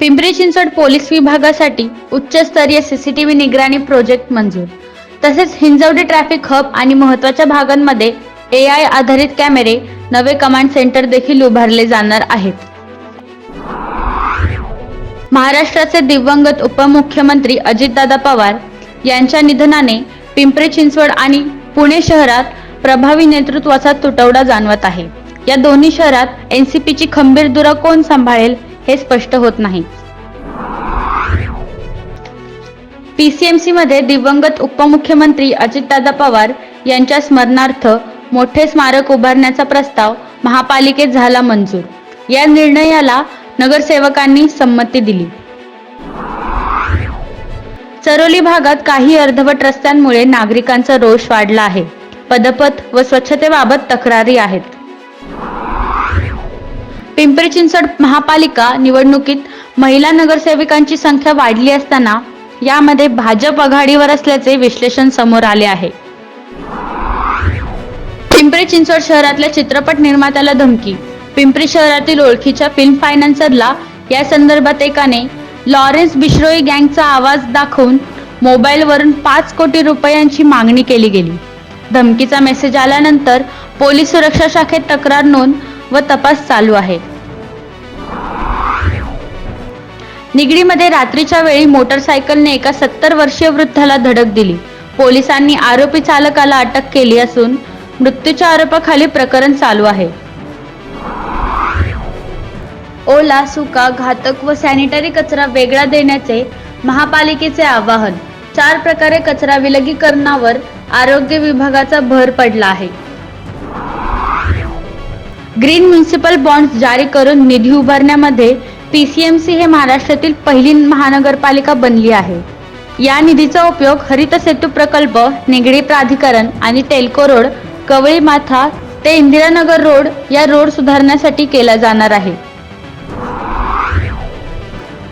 Pimpri Chinchwad police विभागासाठी उच्चस्तरीय CCTV निगराणी प्रोजेक्ट मंजूर. तसेच हिंजवडी ट्रॅफिक हब आणि महत्त्वाच्या भागांमध्ये AI आधारित कॅमेरे, नवे कमांड सेंटर देखील उभारले जाणार आहेत. महाराष्ट्राचे दिवंगत उपमुख्यमंत्री अजितदादा पवार यांच्या निधनाने पिंपरी चिंचवड आणि पुणे शहरात प्रभावी नेतृत्वाचा तुटवडा जाणवत आहे. या दोन्ही शहरात NCPची खंबीर धुरा कोण सांभाळेल हे स्पष्ट होत नाही. PCMC मध्ये दिवंगत उपमुख्यमंत्री अजितदादा पवार यांच्या स्मरणार्थ मोठे स्मारक उभारण्याचा प्रस्ताव महापालिकेत झाला मंजूर. या निर्णयाला नगरसेवकांनी संमती दिली. चरोली भागात काही अर्धवट रस्त्यांमुळे नागरिकांचा रोष वाढला आहे. पदपथ व स्वच्छतेबाबत तक्रारी आहेत. पिंपरी चिंचवड महापालिका निवडणुकीत महिला नगरसेविकांची संख्या वाढली असताना यामध्ये भाजप आघाडीवर असल्याचे विश्लेषण समोर आले आहे. पिंपरी चिंचवड शहरातल्या चित्रपट निर्मात्याला धमकी. पिंपरी शहरातील ओळखीच्या फिल्म फायनान्सरला या संदर्भात एकाने लॉरेन्स बिश्रोई गँगचा आवाज दाखवून मोबाईलवरून 5 कोटी रुपयांची मागणी केली गेली. धमकीचा मेसेज आल्यानंतर पोलीस सुरक्षा शाखेत तक्रार नोंद व तपास चालू आहे. निगडीमध्ये रात्रीच्या वेळी मोटरसायकलने एका 70 वर्षीय वृद्धाला धडक दिली. पोलिसांनी आरोपी चालकाला अटक केली असून मृत्यूच्या आरोपाखाली प्रकरण चालू आहे. ओला, सुका, घातक व सॅनिटरी कचरा वेगळा देण्याचे महापालिकेचे आवाहन. 4 प्रकारे कचरा विलगीकरणावर आरोग्य विभागाचा भर पडला आहे. ग्रीन म्युनिसिपल बॉन्ड्स जारी करून निधी उभारण्यामध्ये PCMC हे महाराष्ट्रातील पहिली महानगरपालिका बनली आहे. या निधीचा उपयोग हरित सेतू प्रकल्प, निगडी प्राधिकरण आणि टेल्को रोड, कवळी माथा ते इंदिरानगर रोड या रोड सुधारण्यासाठी केला जाणार आहे.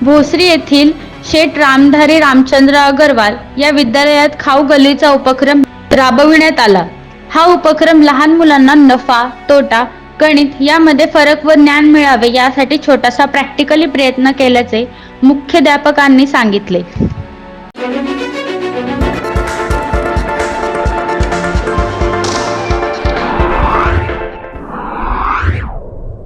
भोसरी येथील शेठ रामधारी रामचंद्र अगरवाल या विद्यालयात खाऊ गल्लीचा उपक्रम राबविण्यात आला. हा उपक्रम लहान मुलांना नफा, तोटा, गणित यामध्ये फरक व ज्ञान मिळावे यासाठी छोटासा प्रॅक्टिकली प्रयत्न केल्याचे मुख्याध्यापकांनी सांगितले.